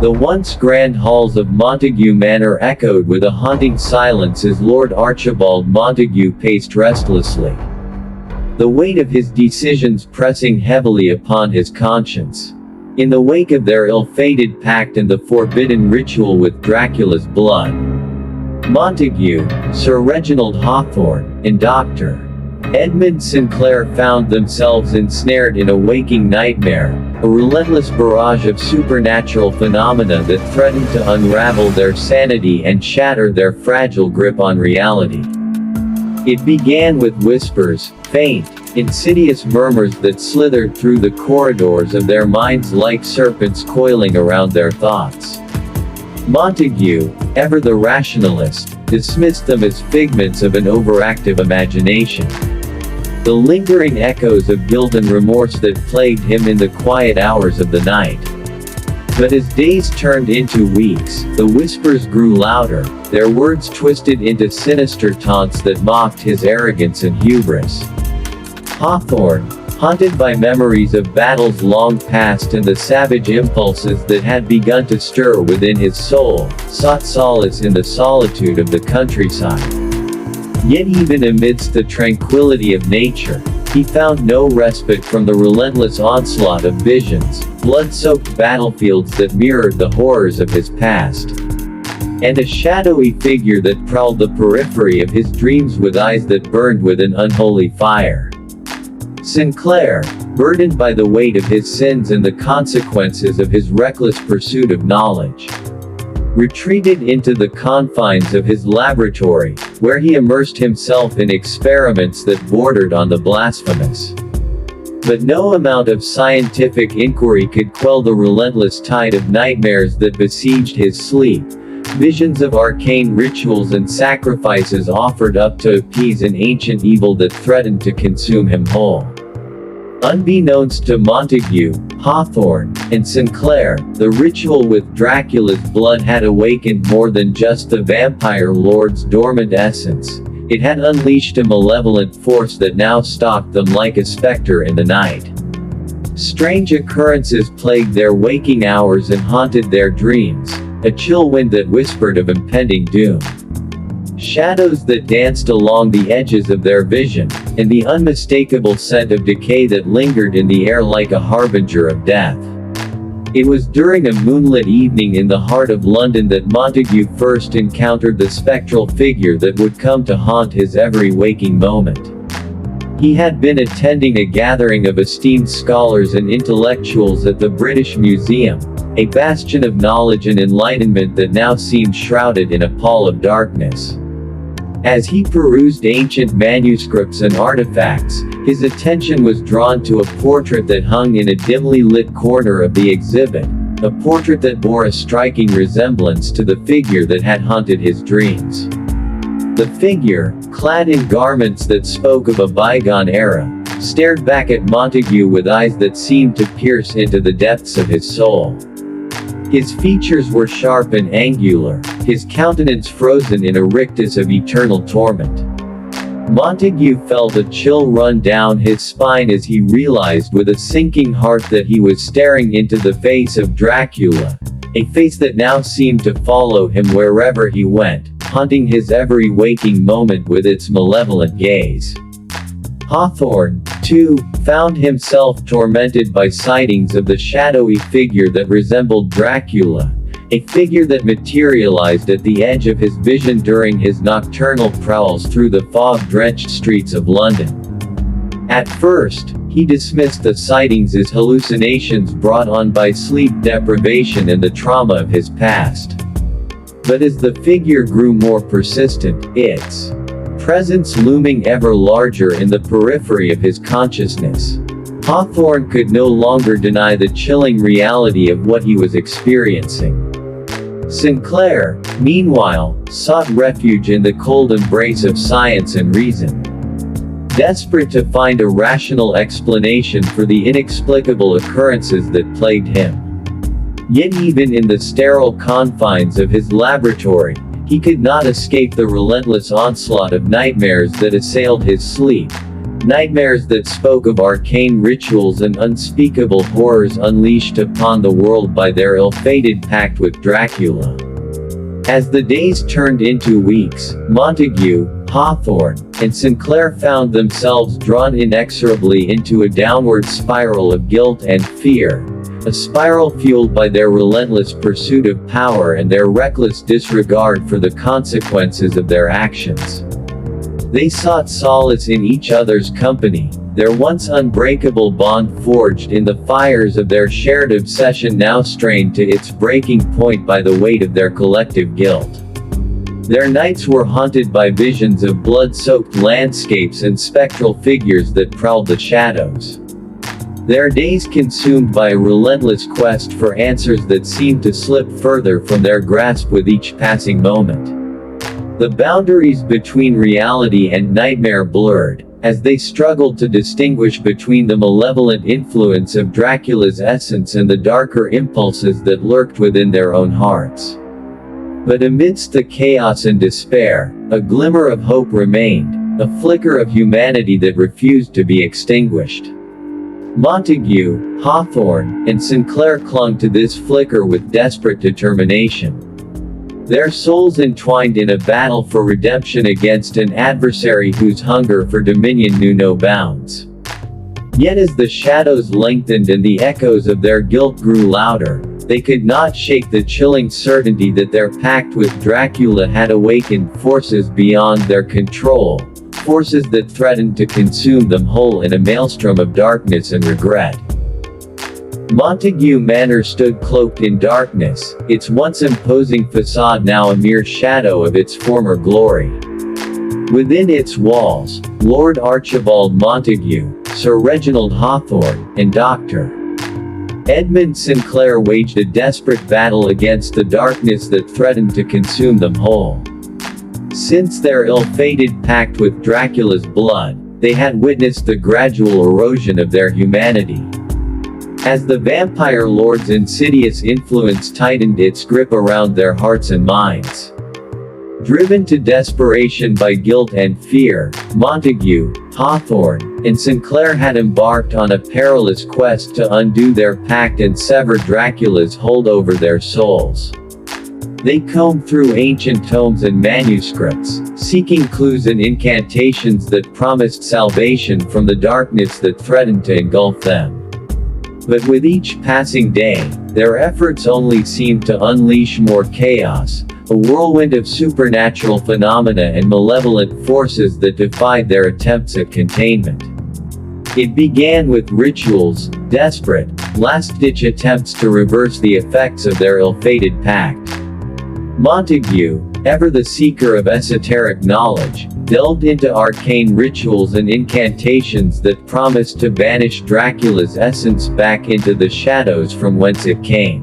The once grand halls of Montague Manor echoed with a haunting silence as Lord Archibald Montague paced restlessly, the weight of his decisions pressing heavily upon his conscience. In the wake of their ill-fated pact and the forbidden ritual with Dracula's blood, Montague, Sir Reginald Hawthorne, and Dr. Edmund Sinclair found themselves ensnared in a waking nightmare, a relentless barrage of supernatural phenomena that threatened to unravel their sanity and shatter their fragile grip on reality. It began with whispers, faint, insidious murmurs that slithered through the corridors of their minds like serpents coiling around their thoughts. Montague, ever the rationalist, dismissed them as figments of an overactive imagination. The lingering echoes of guilt and remorse that plagued him in the quiet hours of the night. But as days turned into weeks, the whispers grew louder, their words twisted into sinister taunts that mocked his arrogance and hubris. Hawthorne, haunted by memories of battles long past and the savage impulses that had begun to stir within his soul, sought solace in the solitude of the countryside. Yet even amidst the tranquility of nature, he found no respite from the relentless onslaught of visions, blood-soaked battlefields that mirrored the horrors of his past, and a shadowy figure that prowled the periphery of his dreams with eyes that burned with an unholy fire. Sinclair, burdened by the weight of his sins and the consequences of his reckless pursuit of knowledge, retreated into the confines of his laboratory, where he immersed himself in experiments that bordered on the blasphemous. But no amount of scientific inquiry could quell the relentless tide of nightmares that besieged his sleep, visions of arcane rituals and sacrifices offered up to appease an ancient evil that threatened to consume him whole. Unbeknownst to Montague, Hawthorne, and Sinclair, the ritual with Dracula's blood had awakened more than just the vampire lord's dormant essence. It had unleashed a malevolent force that now stalked them like a specter in the night. Strange occurrences plagued their waking hours and haunted their dreams, a chill wind that whispered of impending doom. Shadows that danced along the edges of their vision, and the unmistakable scent of decay that lingered in the air like a harbinger of death. It was during a moonlit evening in the heart of London that Montague first encountered the spectral figure that would come to haunt his every waking moment. He had been attending a gathering of esteemed scholars and intellectuals at the British Museum, a bastion of knowledge and enlightenment that now seemed shrouded in a pall of darkness. As he perused ancient manuscripts and artifacts, his attention was drawn to a portrait that hung in a dimly lit corner of the exhibit, a portrait that bore a striking resemblance to the figure that had haunted his dreams. The figure, clad in garments that spoke of a bygone era, stared back at Montague with eyes that seemed to pierce into the depths of his soul. His features were sharp and angular, his countenance frozen in a rictus of eternal torment. Montague felt a chill run down his spine as he realized with a sinking heart that he was staring into the face of Dracula, a face that now seemed to follow him wherever he went, haunting his every waking moment with its malevolent gaze. Hawthorne, too, found himself tormented by sightings of the shadowy figure that resembled Dracula, a figure that materialized at the edge of his vision during his nocturnal prowls through the fog-drenched streets of London. At first, he dismissed the sightings as hallucinations brought on by sleep deprivation and the trauma of his past. But as the figure grew more persistent, its presence looming ever larger in the periphery of his consciousness, Hawthorne could no longer deny the chilling reality of what he was experiencing. Sinclair, meanwhile, sought refuge in the cold embrace of science and reason. Desperate to find a rational explanation for the inexplicable occurrences that plagued him. Yet even in the sterile confines of his laboratory, he could not escape the relentless onslaught of nightmares that assailed his sleep, nightmares that spoke of arcane rituals and unspeakable horrors unleashed upon the world by their ill-fated pact with Dracula. As the days turned into weeks, Montague, Hawthorne, and Sinclair found themselves drawn inexorably into a downward spiral of guilt and fear, a spiral fueled by their relentless pursuit of power and their reckless disregard for the consequences of their actions. They sought solace in each other's company, their once unbreakable bond forged in the fires of their shared obsession now strained to its breaking point by the weight of their collective guilt. Their nights were haunted by visions of blood-soaked landscapes and spectral figures that prowled the shadows. Their days consumed by a relentless quest for answers that seemed to slip further from their grasp with each passing moment. The boundaries between reality and nightmare blurred, as they struggled to distinguish between the malevolent influence of Dracula's essence and the darker impulses that lurked within their own hearts. But amidst the chaos and despair, a glimmer of hope remained, a flicker of humanity that refused to be extinguished. Montague, Hawthorne, and Sinclair clung to this flicker with desperate determination. Their souls entwined in a battle for redemption against an adversary whose hunger for dominion knew no bounds. Yet as the shadows lengthened and the echoes of their guilt grew louder, they could not shake the chilling certainty that their pact with Dracula had awakened forces beyond their control, forces that threatened to consume them whole in a maelstrom of darkness and regret. Montague Manor stood cloaked in darkness, its once imposing facade now a mere shadow of its former glory. Within its walls, Lord Archibald Montague, Sir Reginald Hawthorne, and Dr. Edmund Sinclair waged a desperate battle against the darkness that threatened to consume them whole. Since their ill-fated pact with Dracula's blood, they had witnessed the gradual erosion of their humanity. As the vampire lord's insidious influence tightened its grip around their hearts and minds. Driven to desperation by guilt and fear, Montague, Hawthorne, and Sinclair had embarked on a perilous quest to undo their pact and sever Dracula's hold over their souls. They combed through ancient tomes and manuscripts, seeking clues and incantations that promised salvation from the darkness that threatened to engulf them. But with each passing day, their efforts only seemed to unleash more chaos, a whirlwind of supernatural phenomena and malevolent forces that defied their attempts at containment. It began with rituals, desperate, last-ditch attempts to reverse the effects of their ill-fated pact. Montague, ever the seeker of esoteric knowledge, delved into arcane rituals and incantations that promised to banish Dracula's essence back into the shadows from whence it came.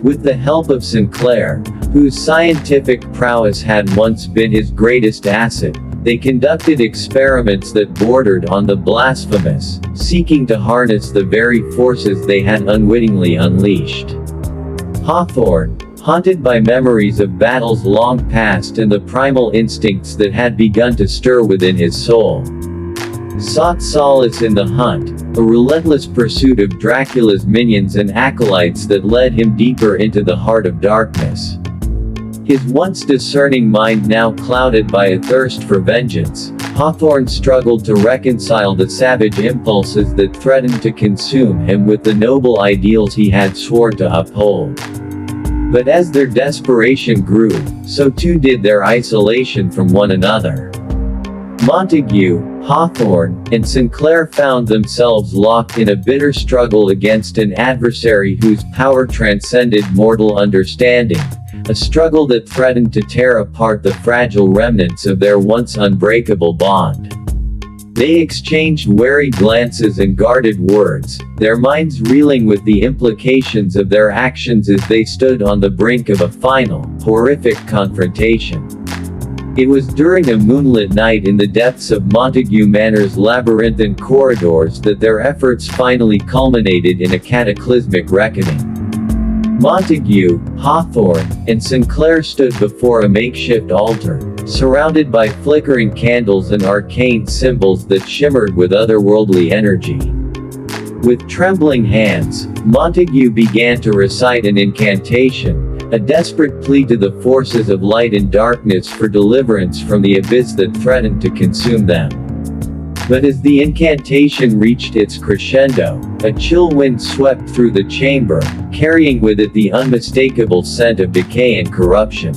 With the help of Sinclair, whose scientific prowess had once been his greatest asset, they conducted experiments that bordered on the blasphemous, seeking to harness the very forces they had unwittingly unleashed. Hawthorne, haunted by memories of battles long past and the primal instincts that had begun to stir within his soul, sought solace in the hunt, a relentless pursuit of Dracula's minions and acolytes that led him deeper into the heart of darkness. His once discerning mind now clouded by a thirst for vengeance, Hawthorne struggled to reconcile the savage impulses that threatened to consume him with the noble ideals he had sworn to uphold. But as their desperation grew, so too did their isolation from one another. Montague, Hawthorne, and Sinclair found themselves locked in a bitter struggle against an adversary whose power transcended mortal understanding, a struggle that threatened to tear apart the fragile remnants of their once unbreakable bond. They exchanged wary glances and guarded words, their minds reeling with the implications of their actions as they stood on the brink of a final, horrific confrontation. It was during a moonlit night in the depths of Montague Manor's labyrinthine corridors that their efforts finally culminated in a cataclysmic reckoning. Montague, Hawthorne, and Sinclair stood before a makeshift altar, surrounded by flickering candles and arcane symbols that shimmered with otherworldly energy. With trembling hands, Montague began to recite an incantation, a desperate plea to the forces of light and darkness for deliverance from the abyss that threatened to consume them. But as the incantation reached its crescendo, a chill wind swept through the chamber, carrying with it the unmistakable scent of decay and corruption.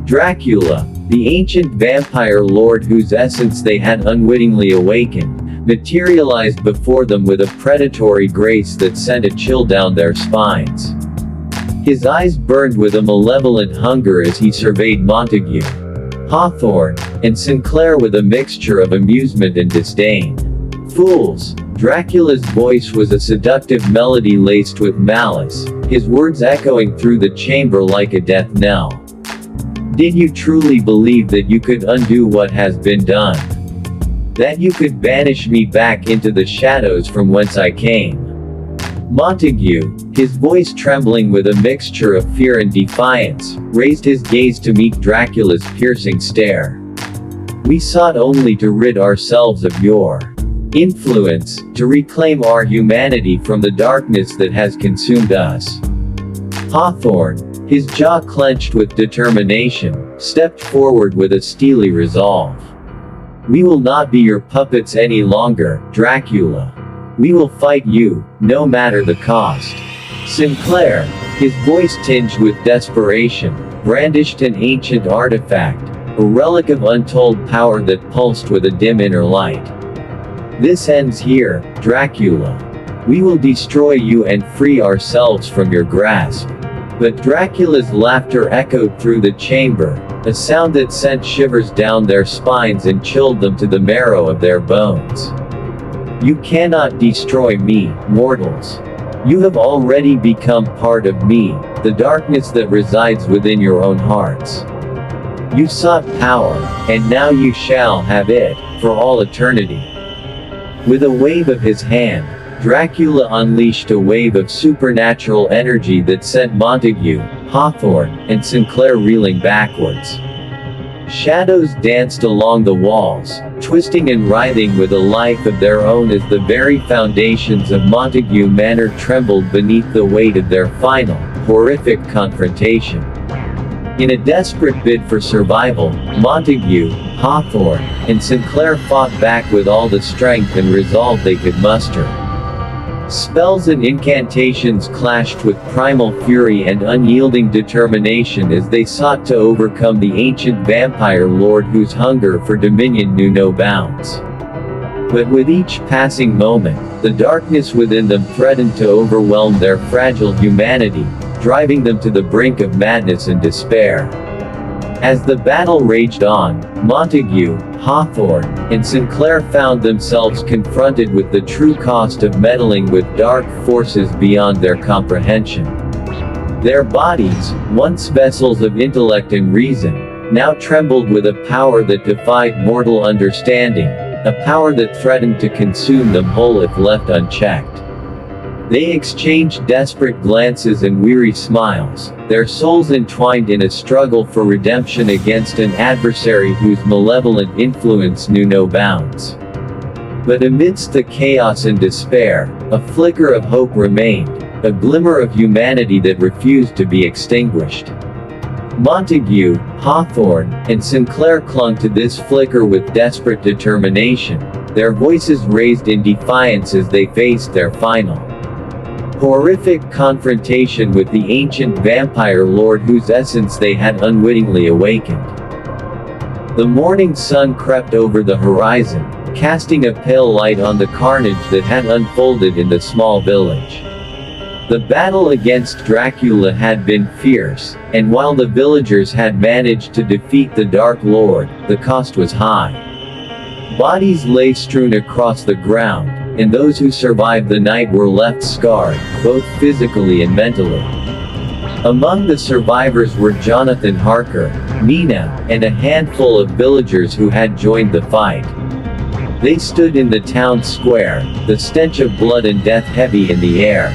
Dracula, the ancient vampire lord whose essence they had unwittingly awakened, materialized before them with a predatory grace that sent a chill down their spines. His eyes burned with a malevolent hunger as he surveyed Montague, Hawthorne, and Sinclair with a mixture of amusement and disdain. Fools! Dracula's voice was a seductive melody laced with malice, his words echoing through the chamber like a death knell. Did you truly believe that you could undo what has been done? That you could banish me back into the shadows from whence I came? Montague, his voice trembling with a mixture of fear and defiance, raised his gaze to meet Dracula's piercing stare. We sought only to rid ourselves of your influence, to reclaim our humanity from the darkness that has consumed us. Hawthorne, his jaw clenched with determination, stepped forward with a steely resolve. We will not be your puppets any longer, Dracula. We will fight you, no matter the cost. Sinclair, his voice tinged with desperation, brandished an ancient artifact, a relic of untold power that pulsed with a dim inner light. This ends here, Dracula. We will destroy you and free ourselves from your grasp. But Dracula's laughter echoed through the chamber, a sound that sent shivers down their spines and chilled them to the marrow of their bones. You cannot destroy me, mortals. You have already become part of me, the darkness that resides within your own hearts. You sought power, and now you shall have it, for all eternity. With a wave of his hand, Dracula unleashed a wave of supernatural energy that sent Montague, Hawthorne, and Sinclair reeling backwards. Shadows danced along the walls, twisting and writhing with a life of their own as the very foundations of Montague Manor trembled beneath the weight of their final, horrific confrontation. In a desperate bid for survival, Montague, Hawthorne, and Sinclair fought back with all the strength and resolve they could muster. Spells and incantations clashed with primal fury and unyielding determination as they sought to overcome the ancient vampire lord whose hunger for dominion knew no bounds. But with each passing moment, the darkness within them threatened to overwhelm their fragile humanity, driving them to the brink of madness and despair. As the battle raged on, Montague, Hawthorne, and Sinclair found themselves confronted with the true cost of meddling with dark forces beyond their comprehension. Their bodies, once vessels of intellect and reason, now trembled with a power that defied mortal understanding, a power that threatened to consume them whole if left unchecked. They exchanged desperate glances and weary smiles, their souls entwined in a struggle for redemption against an adversary whose malevolent influence knew no bounds. But amidst the chaos and despair, a flicker of hope remained, a glimmer of humanity that refused to be extinguished. Montague, Hawthorne, and Sinclair clung to this flicker with desperate determination, their voices raised in defiance as they faced their final, horrific confrontation with the ancient vampire lord whose essence they had unwittingly awakened. The morning sun crept over the horizon, casting a pale light on the carnage that had unfolded in the small village. The battle against Dracula had been fierce, and while the villagers had managed to defeat the Dark Lord, the cost was high. Bodies lay strewn across the ground, and those who survived the night were left scarred, both physically and mentally. Among the survivors were Jonathan Harker, Nina, and a handful of villagers who had joined the fight. They stood in the town square, the stench of blood and death heavy in the air.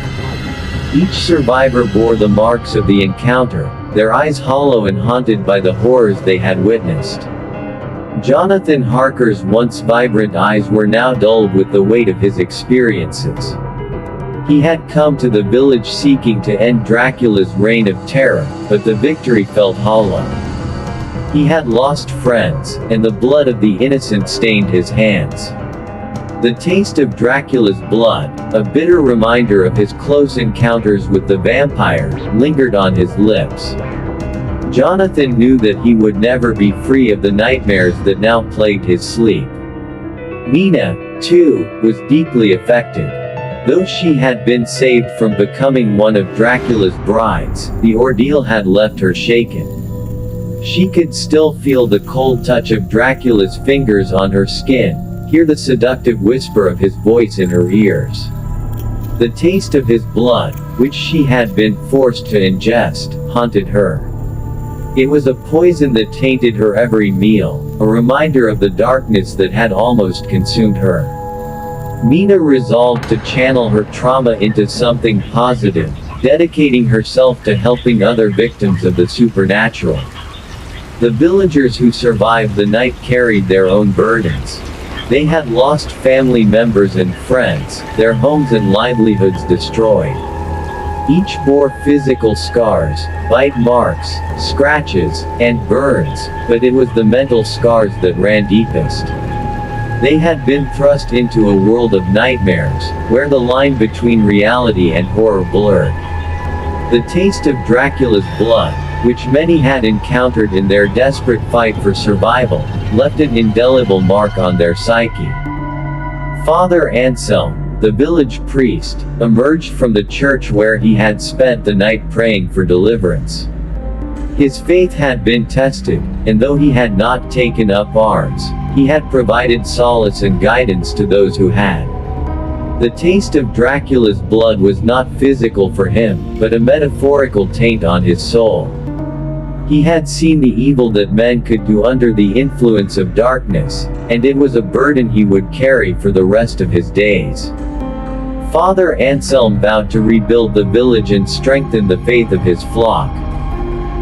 Each survivor bore the marks of the encounter, their eyes hollow and haunted by the horrors they had witnessed. Jonathan Harker's once vibrant eyes were now dulled with the weight of his experiences. He had come to the village seeking to end Dracula's reign of terror, but the victory felt hollow. He had lost friends, and the blood of the innocent stained his hands. The taste of Dracula's blood, a bitter reminder of his close encounters with the vampire, lingered on his lips. Jonathan knew that he would never be free of the nightmares that now plagued his sleep. Mina, too, was deeply affected. Though she had been saved from becoming one of Dracula's brides, the ordeal had left her shaken. She could still feel the cold touch of Dracula's fingers on her skin, hear the seductive whisper of his voice in her ears. The taste of his blood, which she had been forced to ingest, haunted her. It was a poison that tainted her every meal, a reminder of the darkness that had almost consumed her. Mina resolved to channel her trauma into something positive, dedicating herself to helping other victims of the supernatural. The villagers who survived the night carried their own burdens. They had lost family members and friends, their homes and livelihoods destroyed. Each bore physical scars, bite marks, scratches, and burns, but it was the mental scars that ran deepest. They had been thrust into a world of nightmares, where the line between reality and horror blurred. The taste of Dracula's blood, which many had encountered in their desperate fight for survival, left an indelible mark on their psyche. Father Anselm, the village priest, emerged from the church where he had spent the night praying for deliverance. His faith had been tested, and though he had not taken up arms, he had provided solace and guidance to those who had. The taste of Dracula's blood was not physical for him, but a metaphorical taint on his soul. He had seen the evil that men could do under the influence of darkness, and it was a burden he would carry for the rest of his days. Father Anselm vowed to rebuild the village and strengthen the faith of his flock,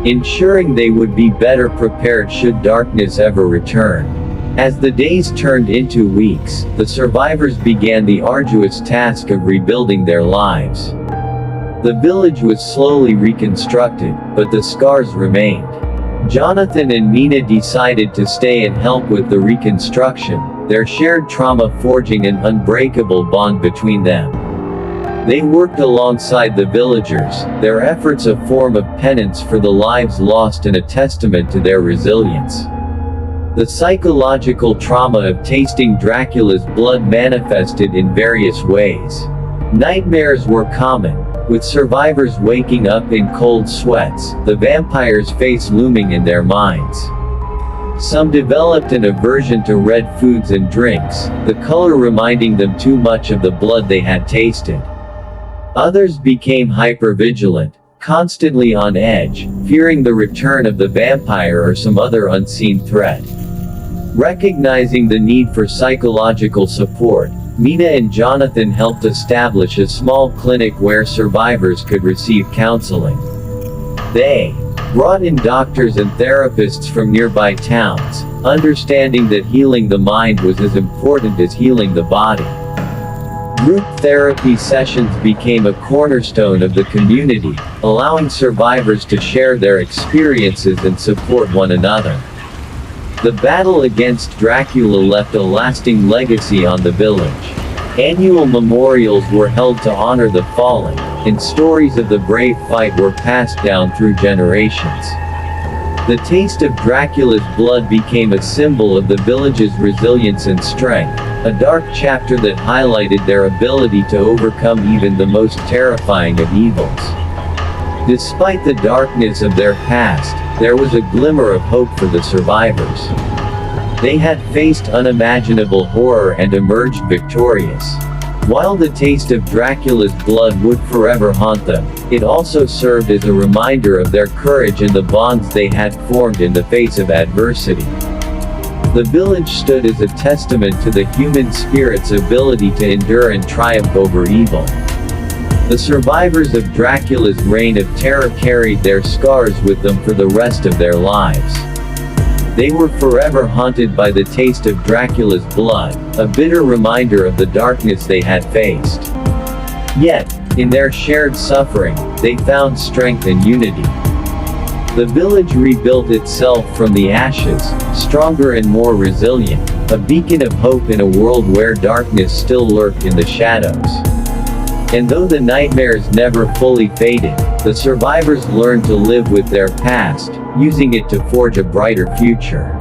ensuring they would be better prepared should darkness ever return. As the days turned into weeks, the survivors began the arduous task of rebuilding their lives. The village was slowly reconstructed, but the scars remained. Jonathan and Mina decided to stay and help with the reconstruction, their shared trauma forging an unbreakable bond between them. They worked alongside the villagers, their efforts a form of penance for the lives lost and a testament to their resilience. The psychological trauma of tasting Dracula's blood manifested in various ways. Nightmares were common, with survivors waking up in cold sweats, the vampire's face looming in their minds. Some developed an aversion to red foods and drinks, the color reminding them too much of the blood they had tasted. Others became hypervigilant, constantly on edge, fearing the return of the vampire or some other unseen threat. Recognizing the need for psychological support, Mina and Jonathan helped establish a small clinic where survivors could receive counseling. They brought in doctors and therapists from nearby towns, understanding that healing the mind was as important as healing the body. Group therapy sessions became a cornerstone of the community, allowing survivors to share their experiences and support one another. The battle against Dracula left a lasting legacy on the village. Annual memorials were held to honor the fallen, and stories of the brave fight were passed down through generations. The taste of Dracula's blood became a symbol of the village's resilience and strength, a dark chapter that highlighted their ability to overcome even the most terrifying of evils. Despite the darkness of their past, there was a glimmer of hope for the survivors. They had faced unimaginable horror and emerged victorious. While the taste of Dracula's blood would forever haunt them, it also served as a reminder of their courage and the bonds they had formed in the face of adversity. The village stood as a testament to the human spirit's ability to endure and triumph over evil. The survivors of Dracula's reign of terror carried their scars with them for the rest of their lives. They were forever haunted by the taste of Dracula's blood, a bitter reminder of the darkness they had faced. Yet, in their shared suffering, they found strength and unity. The village rebuilt itself from the ashes, stronger and more resilient, a beacon of hope in a world where darkness still lurked in the shadows. And though the nightmares never fully faded, the survivors learned to live with their past, using it to forge a brighter future.